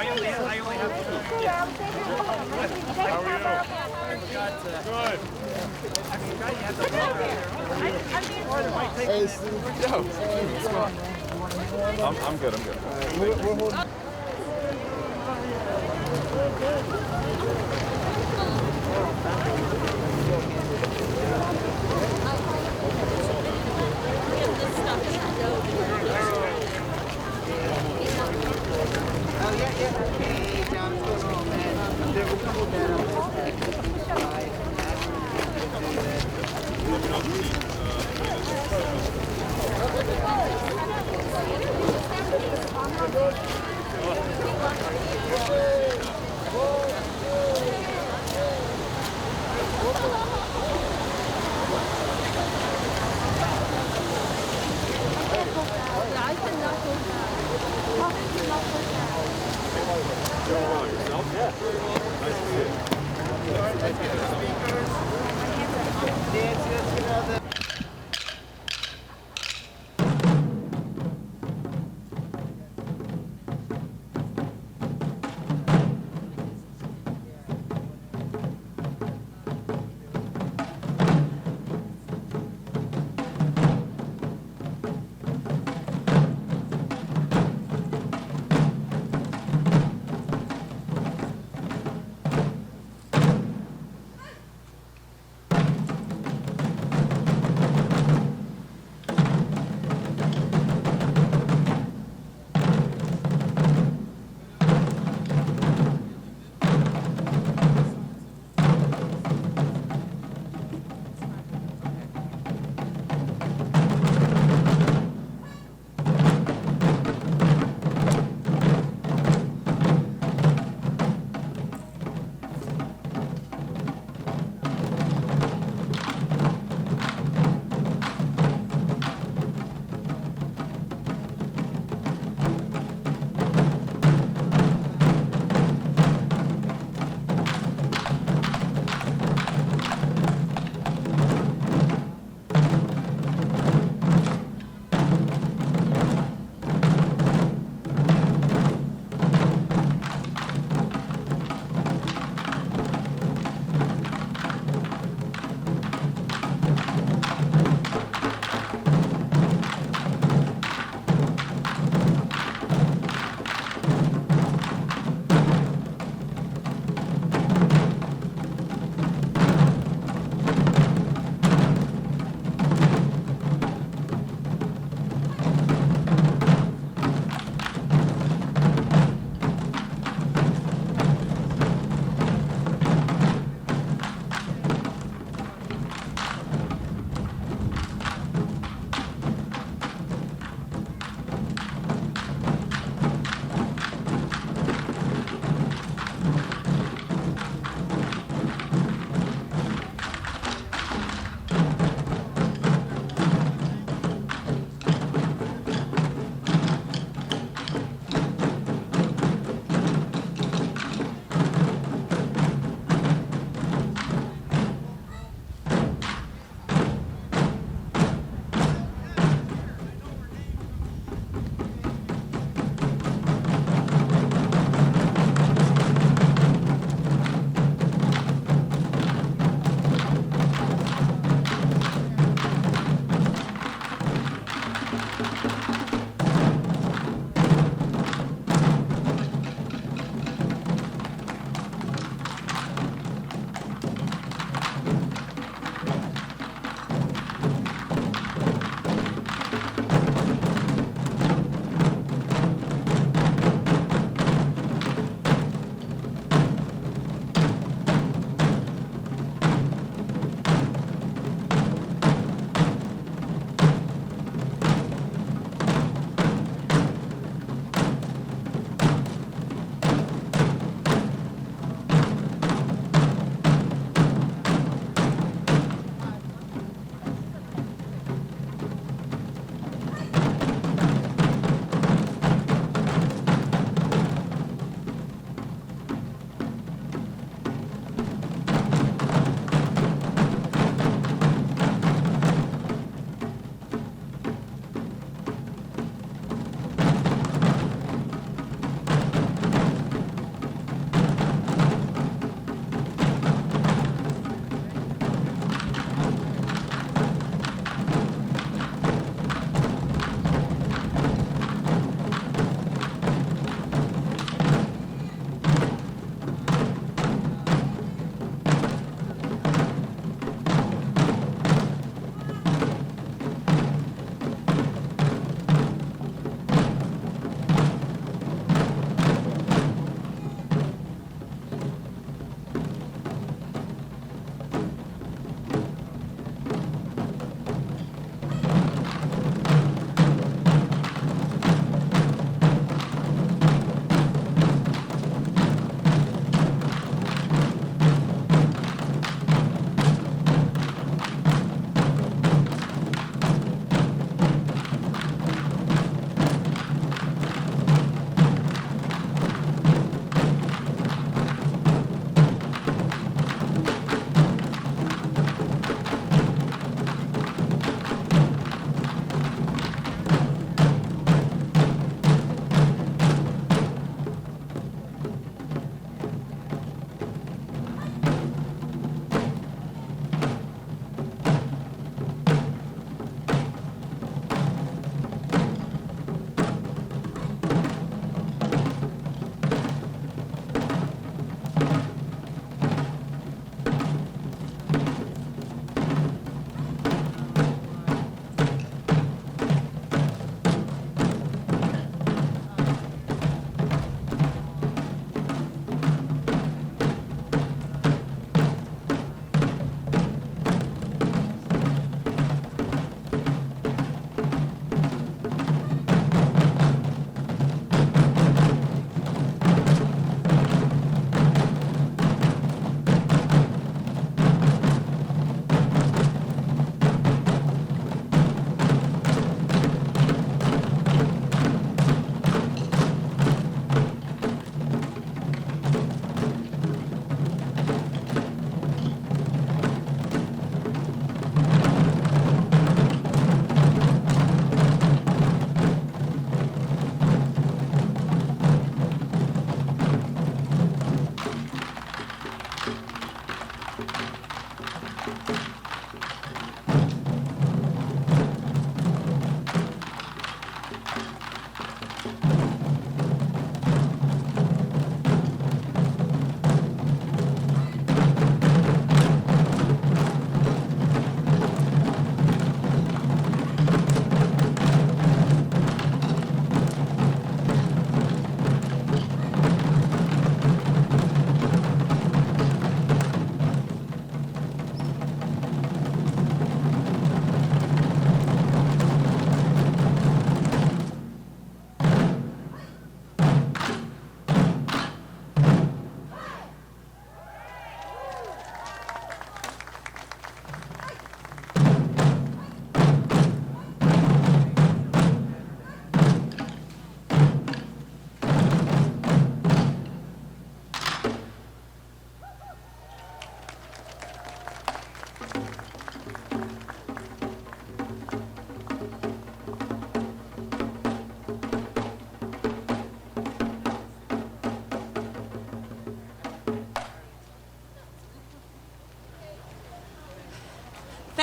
only have two. How are you? Good. Hey, Steve. Yo. I'm good. We're holding. Hey, John, what's going on, man? There was a couple that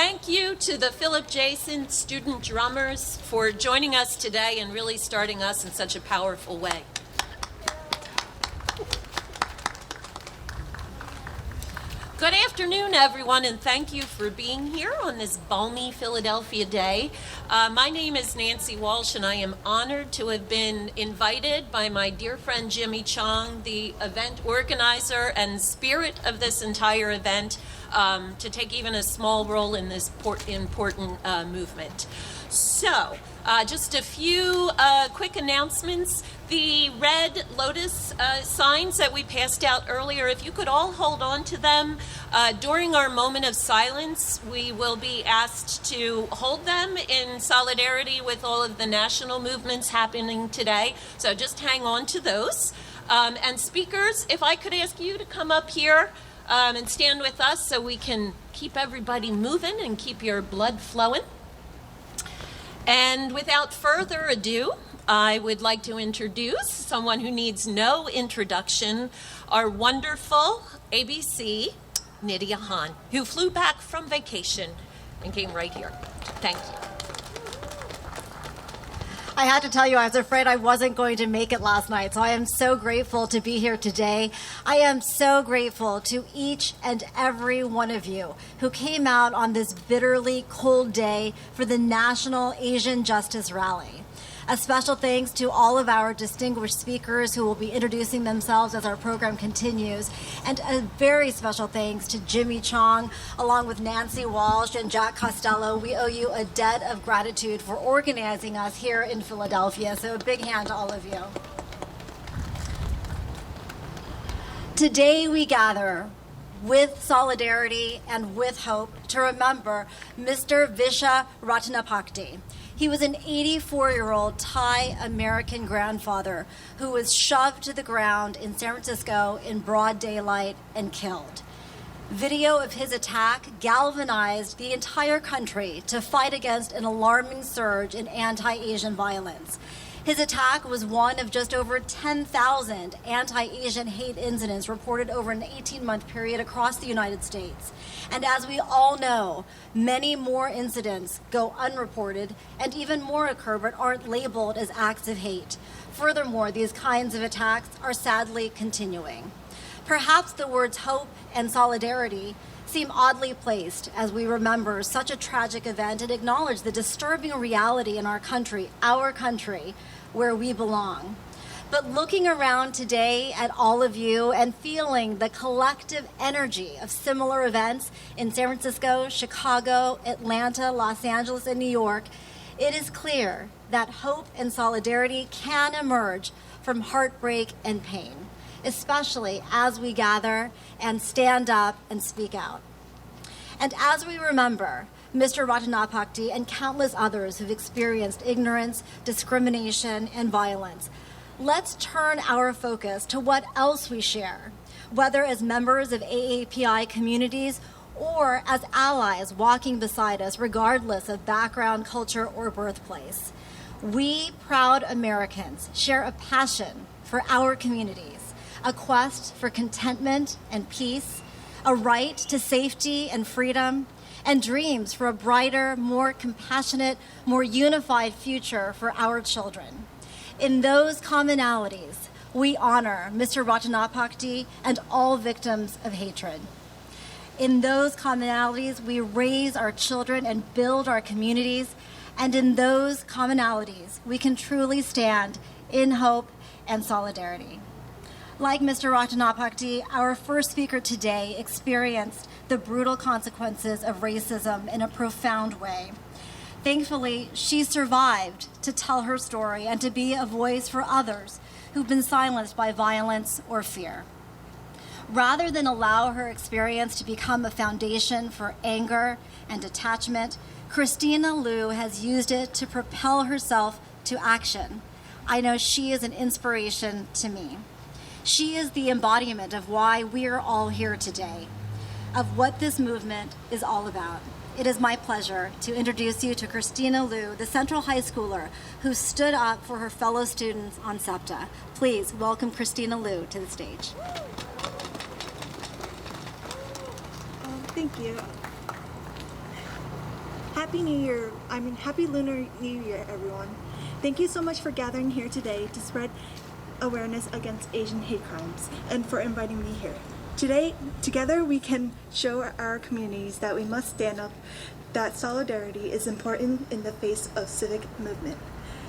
Thank you to the Philip Jason student drummers for joining us today and really starting us in such a powerful way. Good afternoon, everyone, and thank you for being here on this balmy Philadelphia day. My name is Nancy Walsh, and I am honored to have been invited by my dear friend Jimmy Chong, the event organizer and spirit of this entire event, to take even a small role in this important movement. So, just a few quick announcements. The red lotus signs that we passed out earlier, if you could all hold on to them. During our moment of silence, we will be asked to hold them in solidarity with all of the national movements happening today. So just hang on to those. And speakers, if I could ask you to come up here and stand with us so we can keep everybody moving and keep your blood flowing. And without further ado, I would like to introduce someone who needs no introduction, our wonderful ABC, Nydia Hahn, who flew back from vacation and came right here. Thank you. I had to tell you, I was afraid I wasn't going to make it last night, so I am so grateful to be here today. I am so grateful to each and every one of you who came out on this bitterly cold day for the National Asian Justice Rally. A special thanks to all of our distinguished speakers who will be introducing themselves as our program continues. And a very special thanks to Jimmy Chong, along with Nancy Walsh and Jack Costello. We owe you a debt of gratitude for organizing us here in Philadelphia. So a big hand to all of you. Today we gather with solidarity and with hope to remember Mr. Vicha Ratanapakdee. He was an 84-year-old Thai American grandfather who was shoved to the ground in San Francisco in broad daylight and killed. Video of his attack galvanized the entire country to fight against an alarming surge in anti-Asian violence. His attack was one of just over 10,000 anti-Asian hate incidents reported over an 18-month period across the United States. And as we all know, many more incidents go unreported, and even more occur but aren't labeled as acts of hate. Furthermore, these kinds of attacks are sadly continuing. Perhaps the words hope and solidarity seem oddly placed as we remember such a tragic event and acknowledge the disturbing reality in our country, where we belong. But looking around today at all of you and feeling the collective energy of similar events in San Francisco, Chicago, Atlanta, Los Angeles, and New York, it is clear that hope and solidarity can emerge from heartbreak and pain, especially as we gather and stand up and speak out. And as we remember Mr. Ratanapakdee and countless others who've experienced ignorance, discrimination, and violence, let's turn our focus to what else we share, whether as members of AAPI communities or as allies walking beside us, regardless of background, culture, or birthplace. We proud Americans share a passion for our communities, a quest for contentment and peace, a right to safety and freedom, and dreams for a brighter, more compassionate, more unified future for our children. In those commonalities, we honor Mr. Ratanapakdee and all victims of hatred. In those commonalities, we raise our children and build our communities, and in those commonalities, we can truly stand in hope and solidarity. Like Mr. Ratanapakdee, our first speaker today experienced the brutal consequences of racism in a profound way. Thankfully, she survived to tell her story and to be a voice for others who've been silenced by violence or fear. Rather than allow her experience to become a foundation for anger and attachment, Christina Liu has used it to propel herself to action. I know she is an inspiration to me. She is the embodiment of why we're all here today, of what this movement is all about. It is my pleasure to introduce you to Christina Liu, the Central High Schooler who stood up for her fellow students on SEPTA. Please welcome Christina Liu to the stage. Thank you. Happy New Year. Happy Lunar New Year, everyone. Thank you so much for gathering here today to spread awareness against Asian hate crimes and for inviting me here. Today, together we can show our communities that we must stand up, that solidarity is important in the face of civic movement.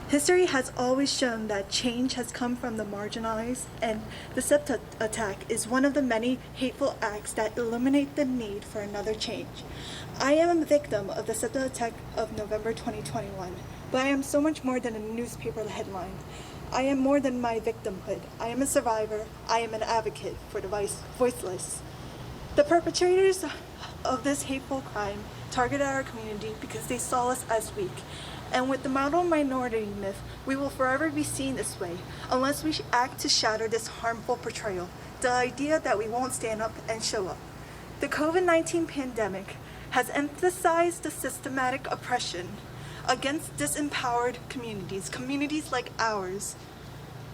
History has always shown that change has come from the marginalized, and the SEPTA attack is one of the many hateful acts that illuminate the need for another change. I am a victim of the SEPTA attack of November 2021, but I am so much more than a newspaper headline. I am more than my victimhood. I am a survivor. I am an advocate for the voiceless. The perpetrators of this hateful crime targeted our community because they saw us as weak. And with the model minority myth, we will forever be seen this way unless we act to shatter this harmful portrayal, the idea that we won't stand up and show up. The COVID-19 pandemic has emphasized the systematic oppression against disempowered communities, communities like ours.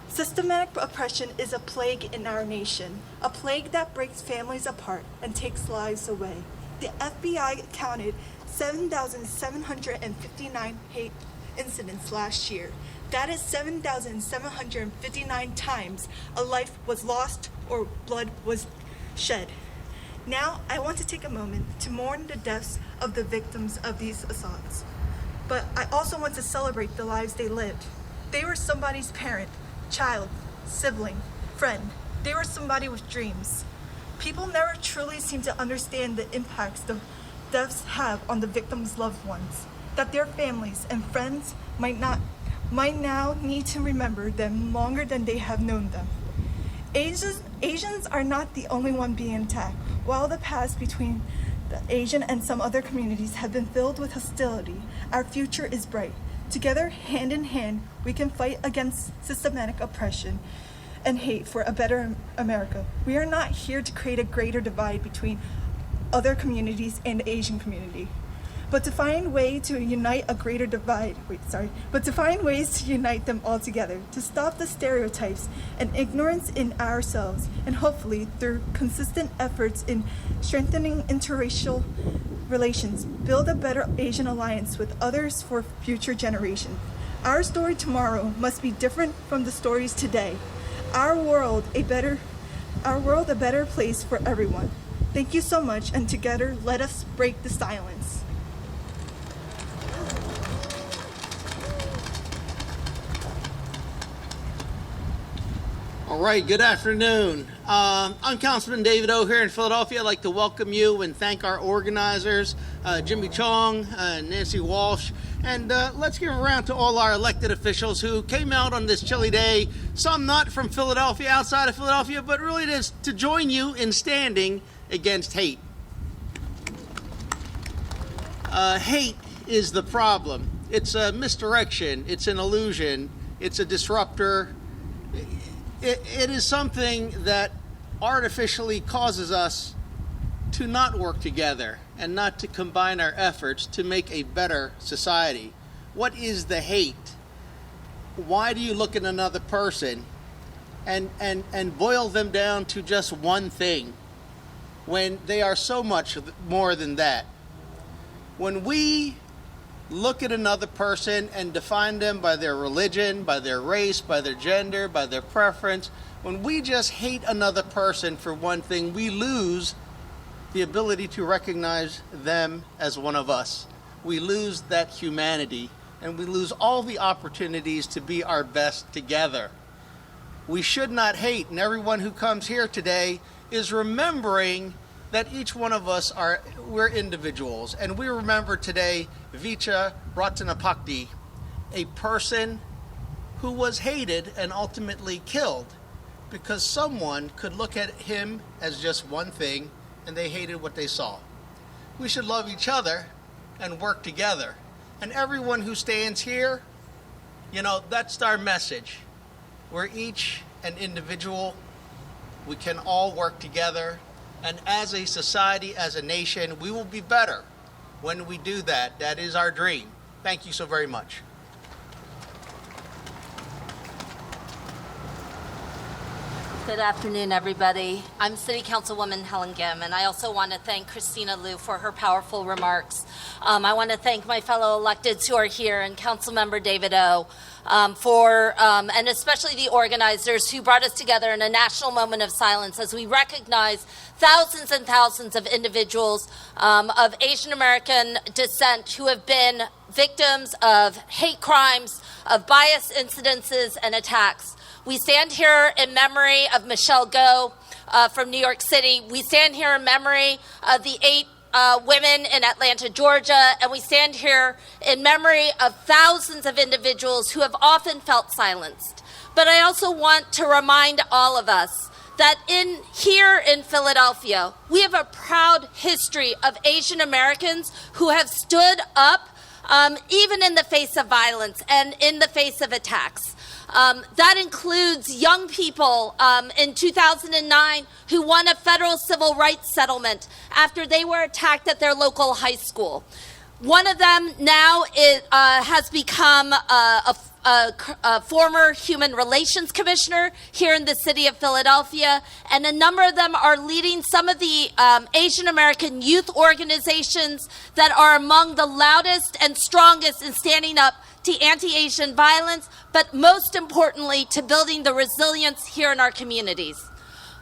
Systematic oppression is a plague in our nation, a plague that breaks families apart and takes lives away. The FBI counted 7,759 hate incidents last year. That is 7,759 times a life was lost or blood was shed. Now, I want to take a moment to mourn the deaths of the victims of these assaults. But I also want to celebrate the lives they lived. They were somebody's parent, child, sibling, friend. They were somebody with dreams. People never truly seem to understand the impacts the deaths have on the victims' loved ones, that their families and friends might now need to remember them longer than they have known them. Asians are not the only one being attacked. While the past between the Asian and some other communities have been filled with hostility, our future is bright. Together, hand in hand, we can fight against systematic oppression and hate for a better America. We are not here to create a greater divide between other communities and the Asian community, but to find ways to unite them all together, to stop the stereotypes and ignorance in ourselves, and hopefully through consistent efforts in strengthening interracial relations, build a better Asian alliance with others for future generations. Our story tomorrow must be different from the stories today. Our world a better place for everyone. Thank you so much, and together let us break the silence. All right, good afternoon. I'm Councilman David O here in Philadelphia. I'd like to welcome you and thank our organizers, Jimmy Chong, Nancy Walsh, and let's give a round to all our elected officials who came out on this chilly day, some not from Philadelphia, outside of Philadelphia, but really to join you in standing against hate. Hate is the problem. It's a misdirection, it's an illusion, it's a disruptor. It is something that artificially causes us to not work together and not to combine our efforts to make a better society. What is the hate? Why do you look at another person and boil them down to just one thing when they are so much more than that? When we look at another person and define them by their religion, by their race, by their gender, by their preference, when we just hate another person for one thing, we lose the ability to recognize them as one of us. We lose that humanity, and we lose all the opportunities to be our best together. We should not hate, and everyone who comes here today is remembering that each one of us we're individuals, and we remember today Vicha Ratanapakdee, a person who was hated and ultimately killed because someone could look at him as just one thing and they hated what they saw. We should love each other and work together. And everyone who stands here, that's our message. We're each an individual. We can all work together. And as a society, as a nation, we will be better when we do that. That is our dream. Thank you so very much. Good afternoon, everybody. I'm City Councilwoman Helen Gim, and I also want to thank Christina Liu for her powerful remarks. I want to thank my fellow electeds who are here and Councilmember David O. And especially the organizers who brought us together in a national moment of silence as we recognize thousands and thousands of individuals of Asian American descent who have been victims of hate crimes, of bias incidences and attacks. We stand here in memory of Michelle Go from New York City. We stand here in memory of the 8 women in Atlanta, Georgia, and we stand here in memory of thousands of individuals who have often felt silenced. But I also want to remind all of us that here in Philadelphia, we have a proud history of Asian Americans who have stood up even in the face of violence and in the face of attacks. That includes young people in 2009 who won a federal civil rights settlement after they were attacked at their local high school. One of them now has become a former human relations commissioner here in the city of Philadelphia, and a number of them are leading some of the Asian American youth organizations that are among the loudest and strongest in standing up to anti-Asian violence, but most importantly, to building the resilience here in our communities.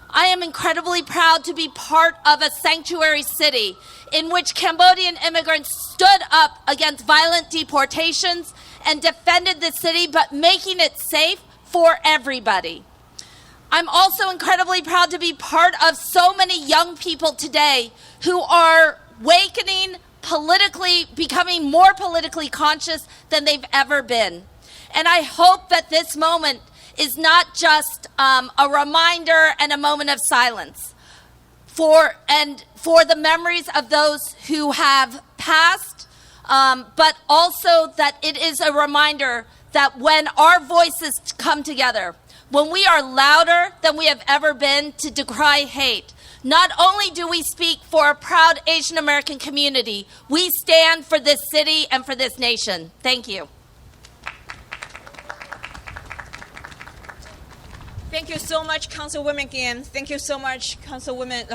I am incredibly proud to be part of a sanctuary city in which Cambodian immigrants stood up against violent deportations and defended the city, but making it safe for everybody. I'm also incredibly proud to be part of so many young people today who are awakening politically, becoming more politically conscious than they've ever been. And I hope that this moment is not just a reminder and a moment of silence for the memories of those who have passed, but also that it is a reminder that when our voices come together, when we are louder than we have ever been to decry hate, not only do we speak for a proud Asian American community, we stand for this city and for this nation. Thank you. Thank you so much, Councilwoman Gim. Thank you so much, Councilman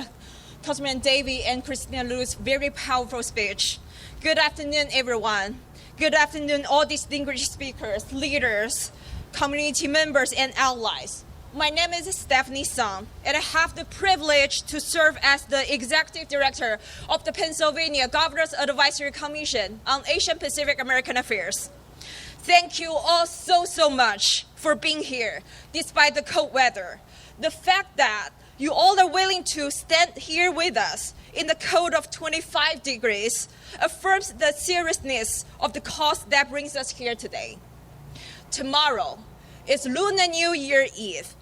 Davey and Christina Liu's very powerful speech. Good afternoon, everyone. Good afternoon, all distinguished speakers, leaders, community members, and allies. My name is Stephanie Song, and I have the privilege to serve as the Executive Director of the Pennsylvania Governor's Advisory Commission on Asian Pacific American Affairs. Thank you all so much for being here, despite the cold weather. The fact that you all are willing to stand here with us in the cold of 25 degrees affirms the seriousness of the cause that brings us here today. Tomorrow is Lunar New Year Eve.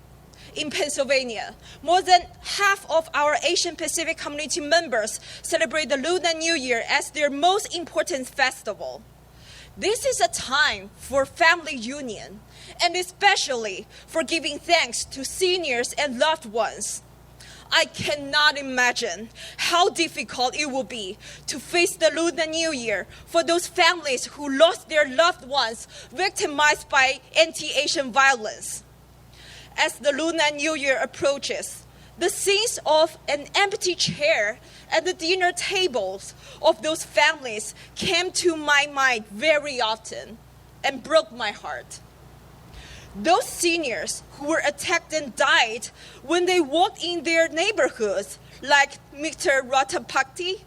In Pennsylvania, more than half of our Asian Pacific community members celebrate the Lunar New Year as their most important festival. This is a time for family union, and especially for giving thanks to seniors and loved ones. I cannot imagine how difficult it will be to face the Lunar New Year for those families who lost their loved ones victimized by anti-Asian violence. As the Lunar New Year approaches, the scenes of an empty chair at the dinner tables of those families came to my mind very often and broke my heart. Those seniors who were attacked and died when they walked in their neighborhoods, like Vicha Ratanapakdee,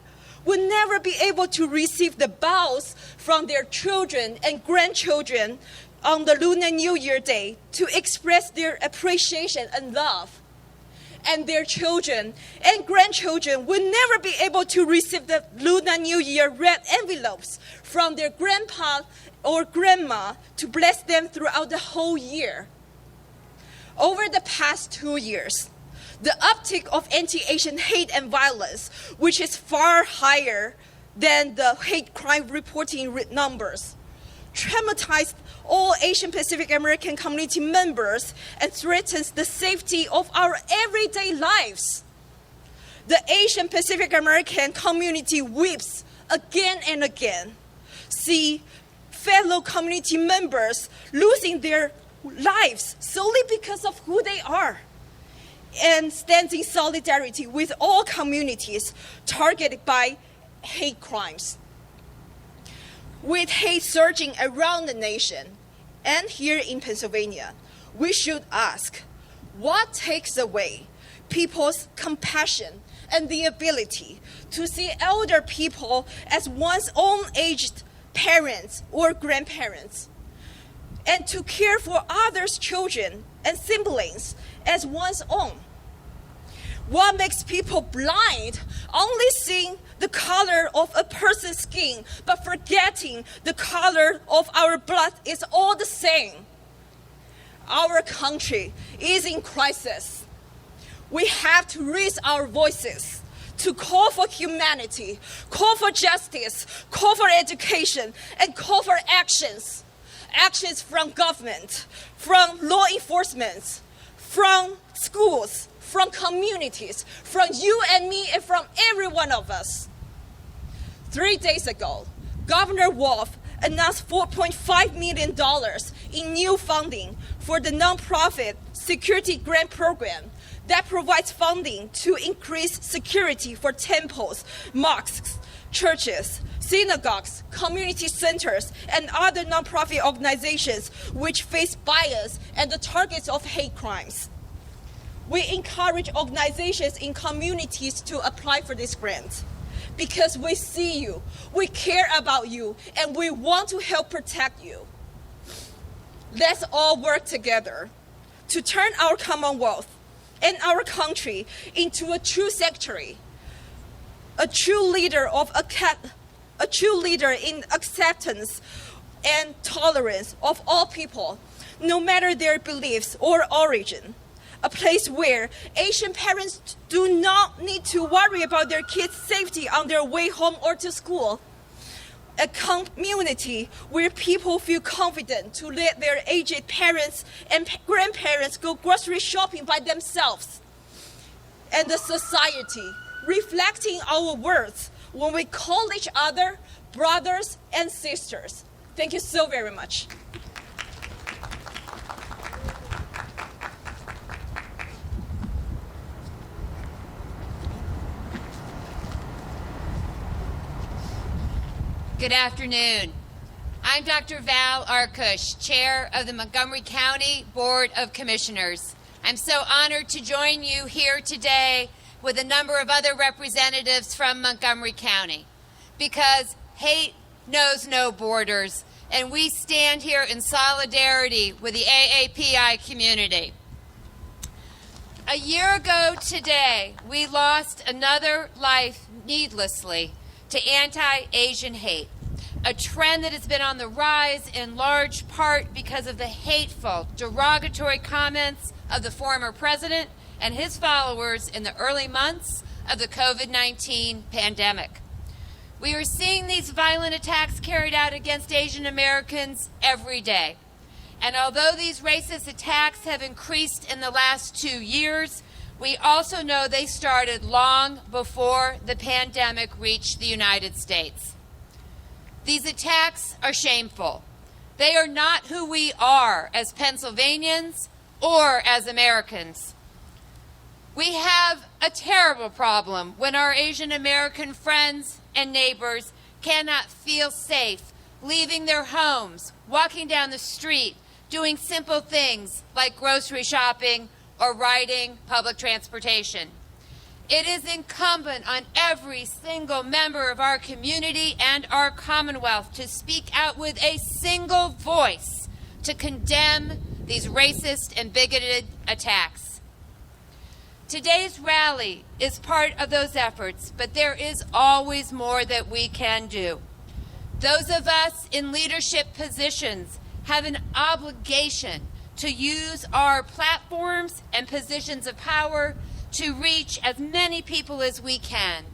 would never be able to receive the bows from their children and grandchildren on the Lunar New Year Day to express their appreciation and love. And their children and grandchildren would never be able to receive the Lunar New Year red envelopes from their grandpa or grandma to bless them throughout the whole year. Over the past 2 years, the uptick of anti-Asian hate and violence, which is far higher than the hate crime reporting numbers, traumatized all Asian Pacific American community members and threatens the safety of our everyday lives. The Asian Pacific American community weeps again and again. See fellow community members losing their lives solely because of who they are. and stands in solidarity with all communities targeted by hate crimes. With hate surging around the nation and here in Pennsylvania, we should ask, what takes away people's compassion and the ability to see elder people as one's own aged parents or grandparents, and to care for others' children and siblings as one's own? What makes people blind, only seeing the color of a person's skin, but forgetting the color of our blood is all the same? Our country is in crisis. We have to raise our voices to call for humanity, call for justice, call for education, and call for actions. Actions from government, from law enforcement, from schools, from communities, from you and me, and from every one of us. 3 days ago, Governor Wolf announced $4.5 million in new funding for the nonprofit Security Grant Program that provides funding to increase security for temples, mosques, churches, synagogues, community centers, and other nonprofit organizations which face bias and the targets of hate crimes. We encourage organizations in communities to apply for this grant because we see you, we care about you, and we want to help protect you. Let's all work together to turn our Commonwealth and our country into a true sanctuary, a true leader in acceptance and tolerance of all people, no matter their beliefs or origin. A place where Asian parents do not need to worry about their kids' safety on their way home or to school. A community where people feel confident to let their aged parents and grandparents go grocery shopping by themselves. And a society reflecting our words when we call each other brothers and sisters. Thank you so very much. Good afternoon. I'm Dr. Val Arkush, Chair of the Montgomery County Board of Commissioners. I'm so honored to join you here today with a number of other representatives from Montgomery County, because hate knows no borders, and we stand here in solidarity with the AAPI community. A year ago today, we lost another life needlessly to anti-Asian hate, a trend that has been on the rise in large part because of the hateful, derogatory comments of the former president and his followers in the early months of the COVID-19 pandemic. We are seeing these violent attacks carried out against Asian Americans every day. And although these racist attacks have increased in the last 2 years, we also know they started long before the pandemic reached the United States. These attacks are shameful. They are not who we are as Pennsylvanians or as Americans. We have a terrible problem when our Asian American friends and neighbors cannot feel safe leaving their homes, walking down the street, doing simple things like grocery shopping or riding public transportation. It is incumbent on every single member of our community and our Commonwealth to speak out with a single voice to condemn these racist and bigoted attacks. Today's rally is part of those efforts, but there is always more that we can do. Those of us in leadership positions have an obligation to use our platforms and positions of power to reach as many people as we can,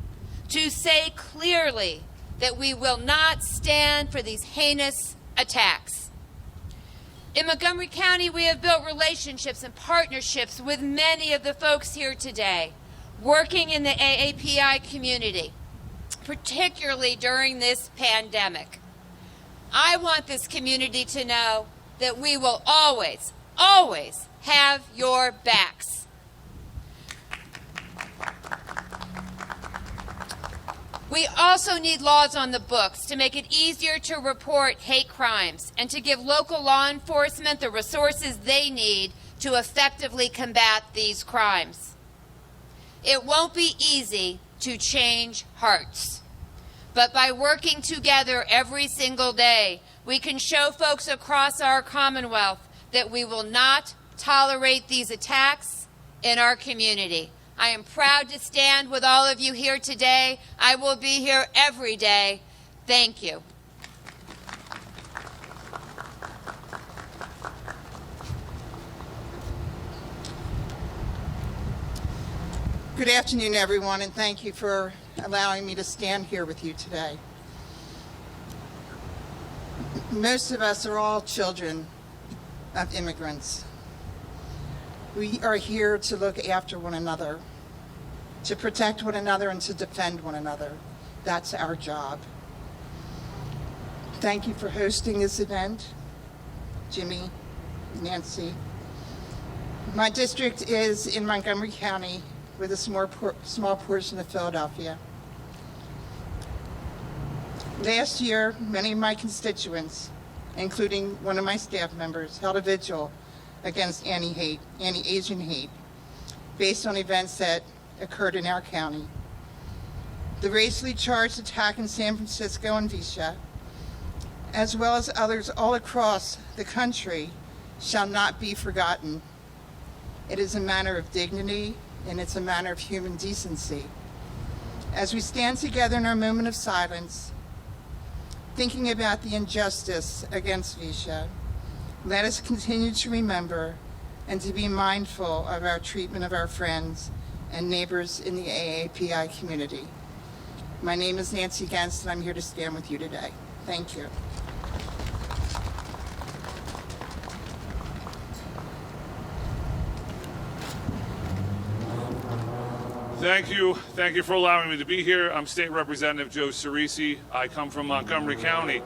to say clearly that we will not stand for these heinous attacks. In Montgomery County, we have built relationships and partnerships with many of the folks here today, working in the AAPI community, particularly during this pandemic. I want this community to know that we will always, always have your backs. We also need laws on the books to make it easier to report hate crimes and to give local law enforcement the resources they need to effectively combat these crimes. It won't be easy to change hearts, but by working together every single day, we can show folks across our Commonwealth that we will not tolerate these attacks in our community. I am proud to stand with all of you here today. I will be here every day. Thank you. Good afternoon, everyone, and thank you for allowing me to stand here with you today. Most of us are all children of immigrants. We are here to look after one another, to protect one another, and to defend one another. That's our job. Thank you for hosting this event, Jimmy, Nancy. My district is in Montgomery County with a small portion of Philadelphia. Last year, many of my constituents, including one of my staff members, held a vigil against anti-Asian hate, based on events that occurred in our county. The racially charged attack in San Francisco and Vicha, as well as others all across the country, shall not be forgotten. It is a matter of dignity, and it's a matter of human decency. As we stand together in our moment of silence, thinking about the injustice against Vicha, let us continue to remember and to be mindful of our treatment of our friends and neighbors in the AAPI community. My name is Nancy Gens, and I'm here to stand with you today. Thank you. Thank you. Thank you for allowing me to be here. I'm State Representative Joe Cerisi. I come from Montgomery County.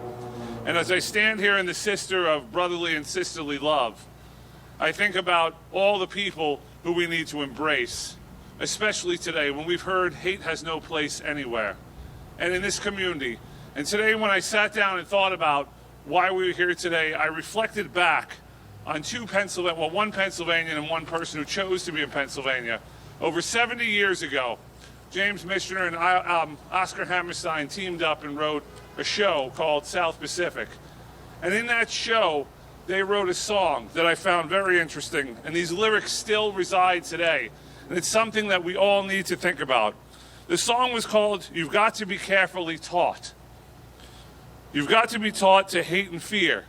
And as I stand here in the sister of brotherly and sisterly love, I think about all the people who we need to embrace, especially today when we've heard hate has no place anywhere, and in this community. And today when I sat down and thought about why we were here today, I reflected back on one Pennsylvanian and one person who chose to be in Pennsylvania. Over 70 years ago, James Michener and Oscar Hammerstein teamed up and wrote a show called South Pacific. And in that show, they wrote a song that I found very interesting, and these lyrics still reside today. And it's something that we all need to think about. The song was called, "You've Got to Be Carefully Taught." You've got to be taught to hate and fear.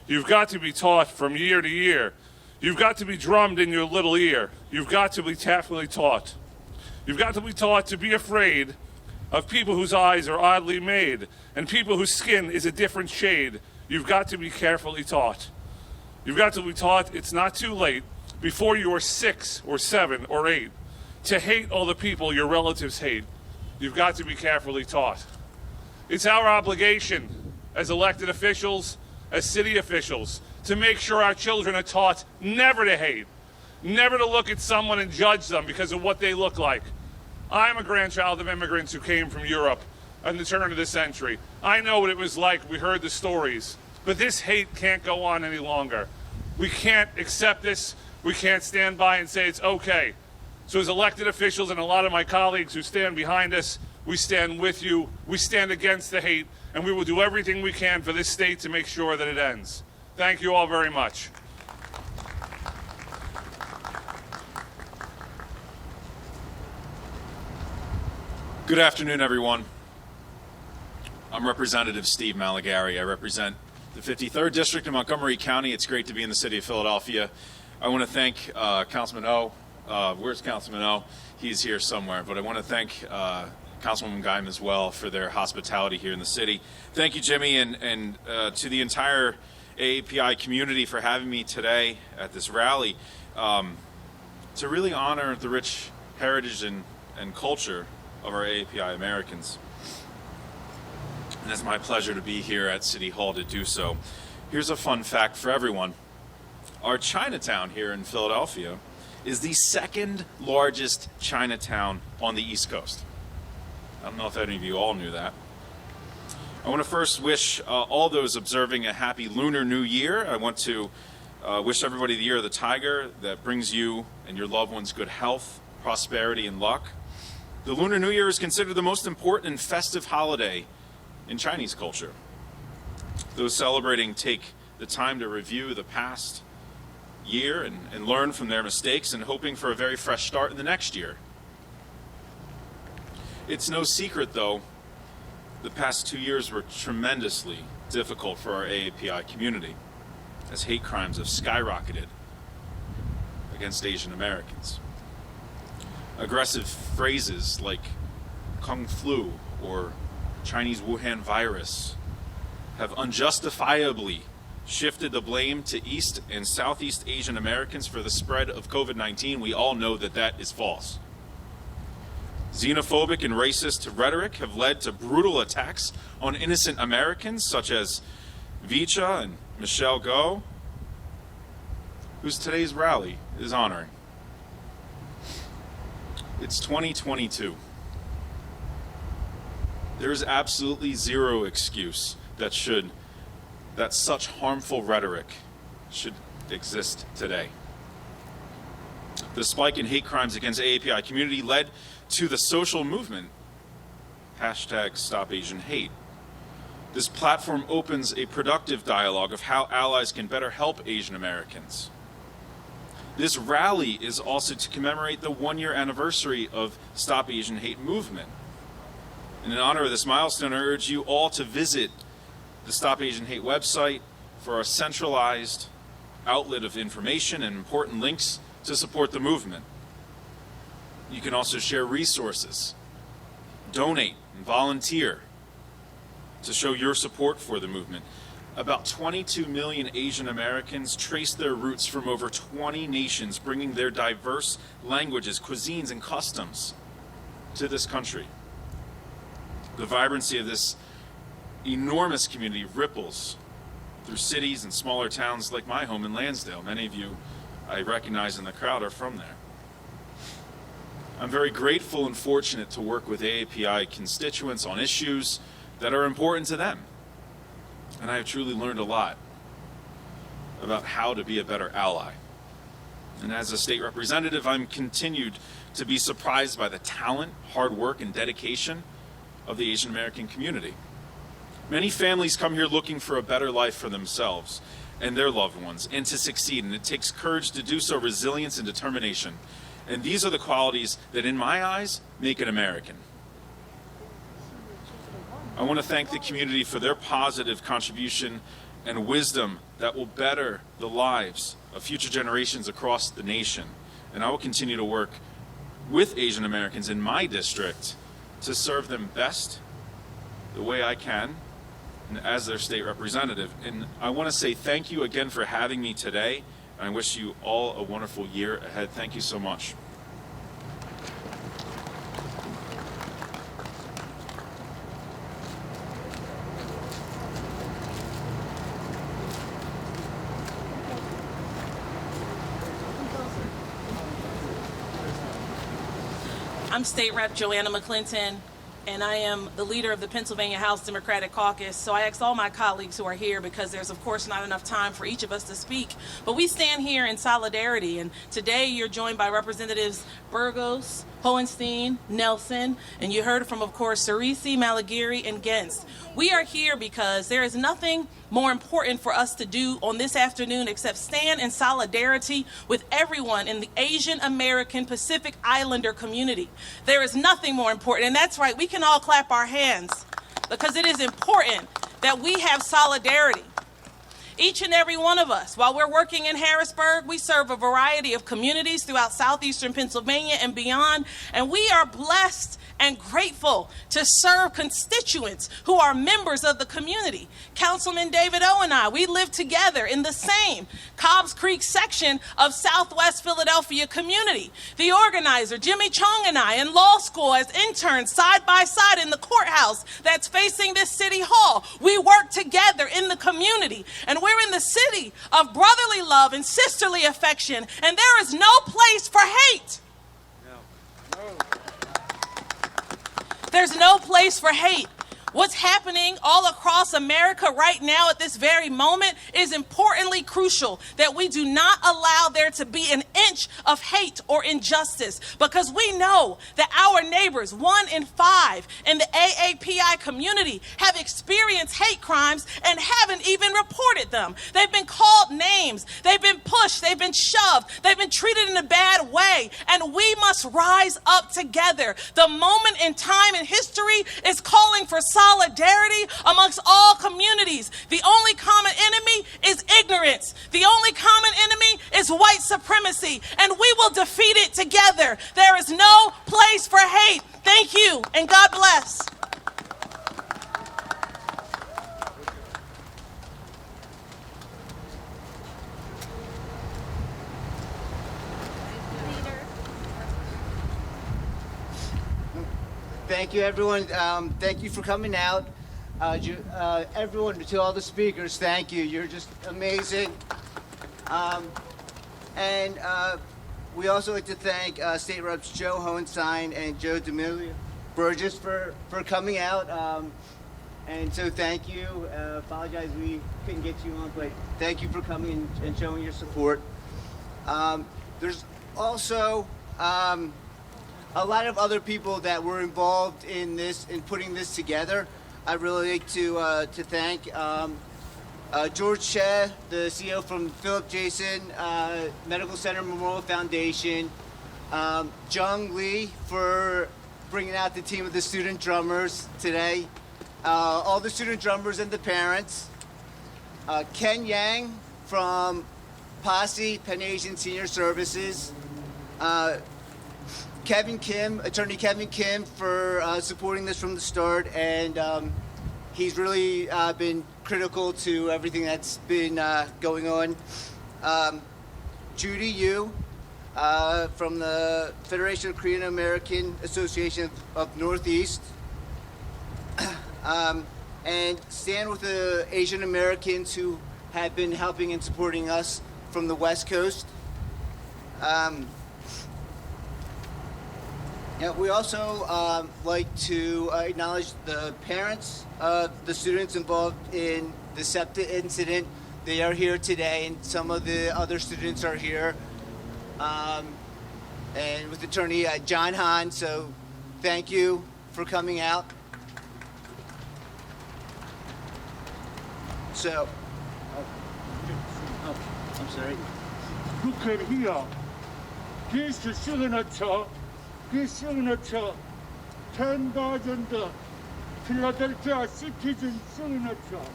You've got to be taught from year to year. You've got to be drummed in your little ear. You've got to be carefully taught. You've got to be taught to be afraid of people whose eyes are oddly made and people whose skin is a different shade. You've got to be carefully taught. You've got to be taught it's not too late, before you are 6 or 7 or 8, to hate all the people your relatives hate. You've got to be carefully taught. It's our obligation as elected officials, as city officials, to make sure our children are taught never to hate, never to look at someone and judge them because of what they look like. I'm a grandchild of immigrants who came from Europe at the turn of the century. I know what it was like. We heard the stories. But this hate can't go on any longer. We can't accept this. We can't stand by and say it's okay. So as elected officials and a lot of my colleagues who stand behind us, we stand with you. We stand against the hate, and we will do everything we can for this state to make sure that it ends. Thank you all very much. Good afternoon, everyone. I'm Representative Steve Malagari. I represent the 53rd District in Montgomery County. It's great to be in the city of Philadelphia. I want to thank Councilman O. Where's Councilman O? He's here somewhere. But I want to thank Councilwoman Geim as well for their hospitality here in the city. Thank you, Jimmy, and to the entire AAPI community for having me today at this rally to really honor the rich heritage and culture of our AAPI Americans. And it's my pleasure to be here at City Hall to do so. Here's a fun fact for everyone. Our Chinatown here in Philadelphia is the second largest Chinatown on the East Coast. I don't know if any of you all knew that. I want to first wish all those observing a happy Lunar New Year. I want to wish everybody the Year of the Tiger that brings you and your loved ones good health, prosperity, and luck. The Lunar New Year is considered the most important and festive holiday in Chinese culture. Those celebrating take the time to review the past year and learn from their mistakes and hoping for a very fresh start in the next year. It's no secret, though, the past 2 years were tremendously difficult for our AAPI community as hate crimes have skyrocketed against Asian Americans. Aggressive phrases like Kung Flu or Chinese Wuhan virus have unjustifiably shifted the blame to East and Southeast Asian Americans for the spread of COVID-19. We all know that that is false. Xenophobic and racist rhetoric have led to brutal attacks on innocent Americans, such as Vicha and Michelle Go, whose today's rally is honoring. It's 2022. There is absolutely zero excuse that such harmful rhetoric should exist today. The spike in hate crimes against AAPI community led to the social movement, #StopAsianHate. This platform opens a productive dialogue of how allies can better help Asian Americans. This rally is also to commemorate the 1-year anniversary of Stop Asian Hate movement. And in honor of this milestone, I urge you all to visit the Stop Asian Hate website for a centralized outlet of information and important links to support the movement. You can also share resources, donate, and volunteer to show your support for the movement. About 22 million Asian Americans trace their roots from over 20 nations, bringing their diverse languages, cuisines, and customs to this country. The vibrancy of this enormous community ripples through cities and smaller towns like my home in Lansdale. Many of you I recognize in the crowd are from there. I'm very grateful and fortunate to work with AAPI constituents on issues that are important to them. And I have truly learned a lot about how to be a better ally. And as a state representative, I'm continued to be surprised by the talent, hard work, and dedication of the Asian American community. Many families come here looking for a better life for themselves and their loved ones, and to succeed. And it takes courage to do so, resilience and determination. And these are the qualities that, in my eyes, make an American. I want to thank the community for their positive contribution and wisdom that will better the lives of future generations across the nation. And I will continue to work with Asian Americans in my district to serve them best the way I can and as their state representative. And I want to say thank you again for having me today. I wish you all a wonderful year ahead. Thank you so much. I'm State Rep Joanna McClinton, and I am the leader of the Pennsylvania House Democratic Caucus. So I ask all my colleagues who are here, because there's of course not enough time for each of us to speak, but we stand here in solidarity. And today you're joined by Representatives Burgos, Hohenstein, Nelson, and you heard from, of course, Cerisi, Malagiri, and Gens. We are here because there is nothing more important for us to do on this afternoon except stand in solidarity with everyone in the Asian American Pacific Islander community. There is nothing more important, and that's right, we can all clap our hands because it is important that we have solidarity. Each and every one of us, while we're working in Harrisburg, we serve a variety of communities throughout southeastern Pennsylvania and beyond, and we are blessed and grateful to serve constituents who are members of the community. Councilman David O and I, we live together in the same Cobbs Creek section of Southwest Philadelphia community. The organizer, Jimmy Chong, and I in law school as interns side by side in the courthouse that's facing this city hall. We work together in the community, and we're in the city of brotherly love and sisterly affection, and there is no place for hate. There's There's no place for hate. What's happening all across America right now at this very moment is importantly crucial that we do not allow there to be an inch of hate or injustice, because we know that our neighbors, 1 in 5 in the AAPI community, have experienced hate crimes and haven't even reported them. They've been called names, they've been pushed, they've been shoved, they've been treated in a bad way, and we must rise up together. The moment in time in history is calling for solidarity amongst all communities. The only common enemy is ignorance. The only common enemy is white supremacy, and we will defeat it together. There is no place for hate. Thank you, and God bless. Thank you, everyone. Thank you for coming out. Everyone, to all the speakers, thank you. You're just amazing. And we also like to thank State Reps Joe Hohenstein and Joe D'Amelio Burgess for coming out. And so thank you. Apologize we couldn't get you on, but thank you for coming and showing your support. There's also a lot of other people that were involved in this, in putting this together. I'd really like to thank George Sheh, the CEO from Philip Jason Medical Center Memorial Foundation, Jung Lee for bringing out the team of the student drummers today, all the student drummers and the parents, Ken Yang from Posse Pan Asian Senior Services, Kevin Kim, Attorney Kevin Kim, for supporting this from the start, and he's really been critical to everything that's been going on. Judy Yu from the Federation of Korean American Association of Northeast, and stand with the Asian Americans who have been helping and supporting us from the West Coast. Yeah, we also like to acknowledge the parents of the students involved in the SEPTA incident. They are here today, and some of the other students are here. And with Attorney John Hahn, so thank you for coming out. So, I'm sorry. Look at here. This is signature. This signature, 10,000 Philadelphia citizen signature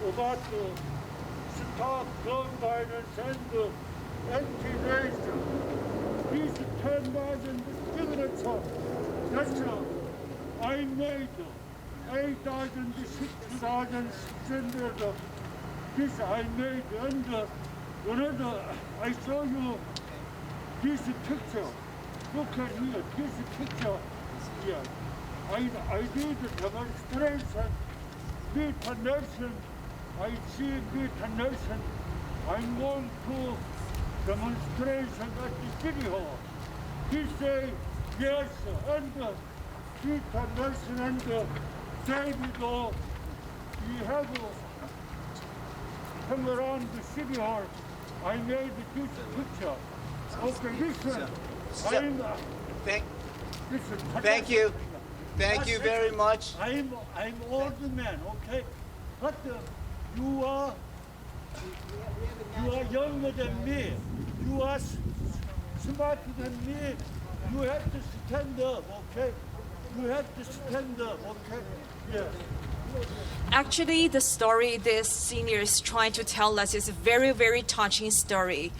about stop gun violence and anti-racism. These 10,000 signature, that's I made 8,000, 6,600. This I made, and whenever I show you this picture. Look at here, this picture here. I did a demonstration, meet a nation. I see meet a nation. I'm going to demonstration at the city hall. He say, yes, and meet a nation, and there we go. We have to come around the city hall. I made this picture. Okay, listen. Thank you. Thank you very much. I'm older man, okay? But you are younger than me. You are smarter than me. You have to stand up, okay? You have to stand up, okay? Yeah. Actually, the story this senior is trying to tell us is a very, very touching story.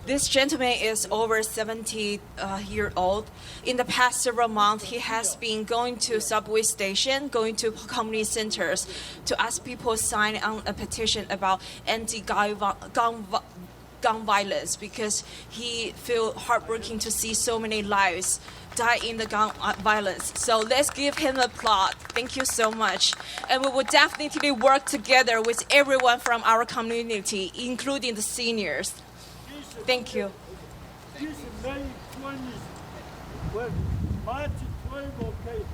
This gentleman is over 70 years old. In the past several months, he has been going to subway station, going to community centers to ask people to sign on a petition about anti-gun violence, because he feels heartbroken to see so many lives die in the gun violence. So let's give him applause. Thank you so much. And we will definitely work together with everyone from our community, including the seniors. Thank you. This May 20th, well, March 12th, okay,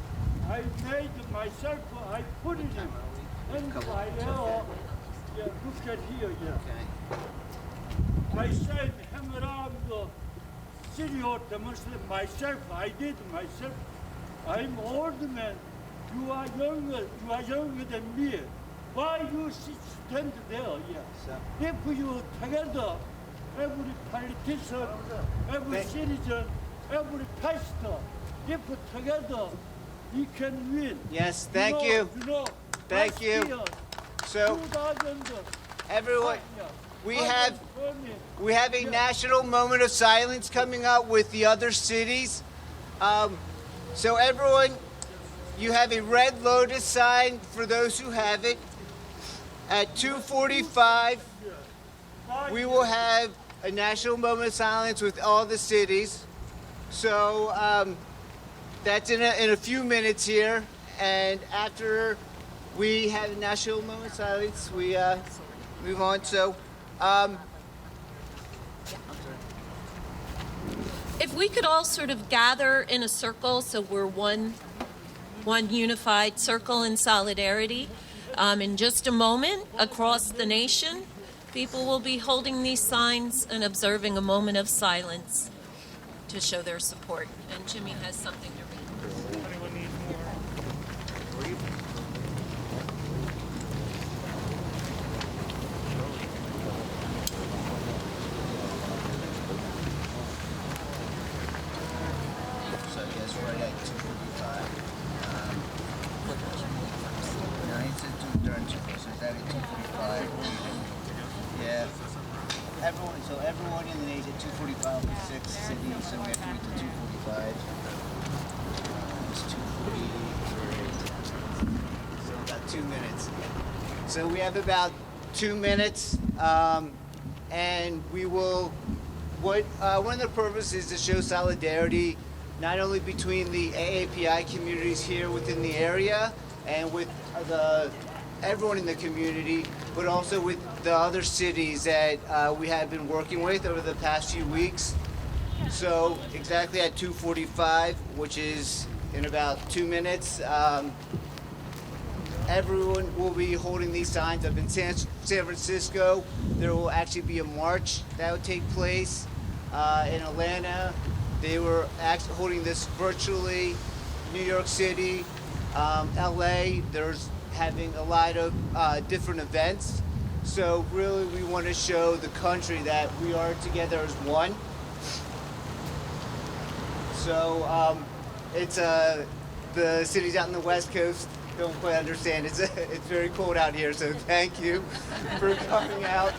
I made myself, I put it in my hair. Yeah, look at here, yeah. I said, Hamram, the city of the Muslim, myself, I did myself. I'm old man. You are younger than me. Why you stand there, yeah? If you together, every politician, every citizen, every pastor, if together, we can win. Yes, thank you. Thank you. So, everyone, we have a national moment of silence coming up with the other cities. So everyone, you have a red lotus sign for those who have it. At 2:45, we will have a national moment of silence with all the cities. So that's in a few minutes here. And after we have a national moment of silence, we move on. So, If we could all sort of gather in a circle so we're one unified circle in solidarity. In just a moment, across the nation, people will be holding these signs and observing a moment of silence to show their support. And Jimmy has something to read. Anyone need more? so yes, right at 2:45. No, he said 2:30, so is that at 2:45? Yeah. Everyone in the nation at 2:45 with 6 cities, so we have to wait till 2:45. It's 2:43. So about 2 minutes. So we have about 2 minutes, and we will. One of the purposes is to show solidarity, not only between the AAPI communities here within the area and with everyone in the community, but also with the other cities that we have been working with over the past few weeks. So exactly at 2:45, which is in about 2 minutes, everyone will be holding these signs up in San Francisco. There will actually be a march that will take place. In Atlanta, they were actually holding this virtually. New York City, LA, there's having a lot of different events. So really we want to show the country that we are together as one. So it's the cities out in the West Coast don't quite understand. It's very cold out here, so thank you for coming out.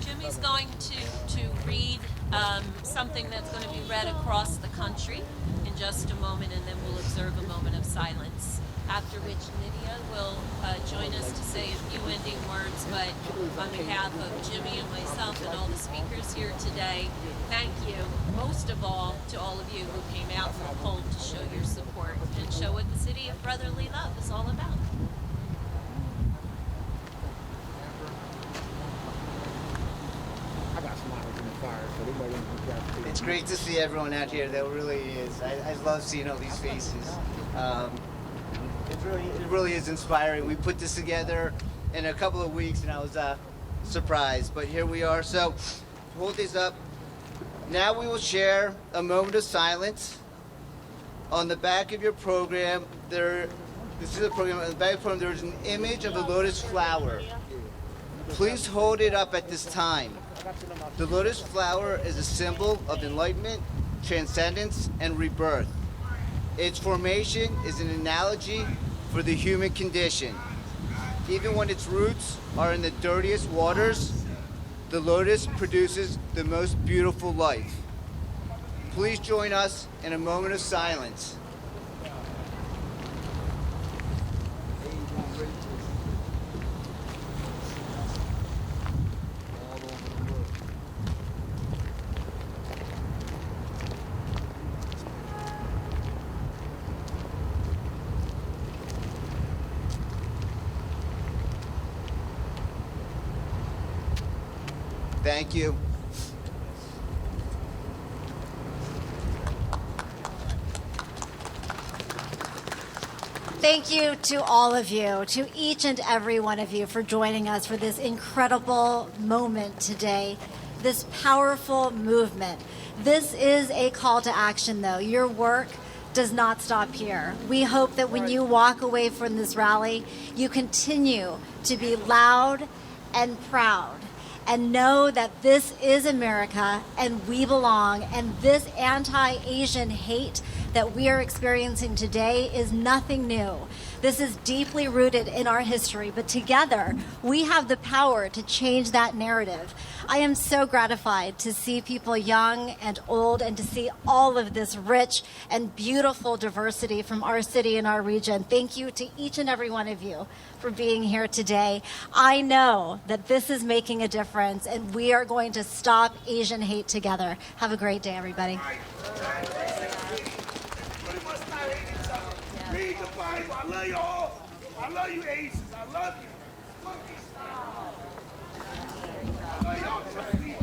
Jimmy's going to read something that's going to be read across the country in just a moment, and then we'll observe a moment of silence. After which Nydia will join us to say a few ending words, but on behalf of Jimmy and myself and all the speakers here today, thank you, most of all, to all of you who came out from cold to show your support and show what the city of brotherly love is all about. It's great to see everyone out here. That really is. I love seeing all these faces. It really is inspiring. We put this together in a couple of weeks, and I was surprised. But here we are. So hold these up. Now we will share a moment of silence. On the back of your program, this is a program. On the back of the program, there's an image of a lotus flower. Please hold it up at this time. The lotus flower is a symbol of enlightenment, transcendence, and rebirth. Its formation is an analogy for the human condition. Even when its roots are in the dirtiest waters, the lotus produces the most beautiful life. Please join us in a moment of silence. Thank you. Thank you to all of you, to each and every one of you for joining us for this incredible moment today, this powerful movement. This is a call to action, though. Your work does not stop here. We hope that when you walk away from this rally, you continue to be loud and proud and know that this is America and we belong, and this anti-Asian hate that we are experiencing today is nothing new. This is deeply rooted in our history, but together we have the power to change that narrative. I am so gratified to see people young and old and to see all of this rich and beautiful diversity from our city and our region. Thank you to each and every one of you for being here today. I know that this is making a difference and we are going to stop Asian hate together. Have a great day, everybody. Read the Bible. I love you all. I love you, Asians. I love you. I love y'all. Trust me.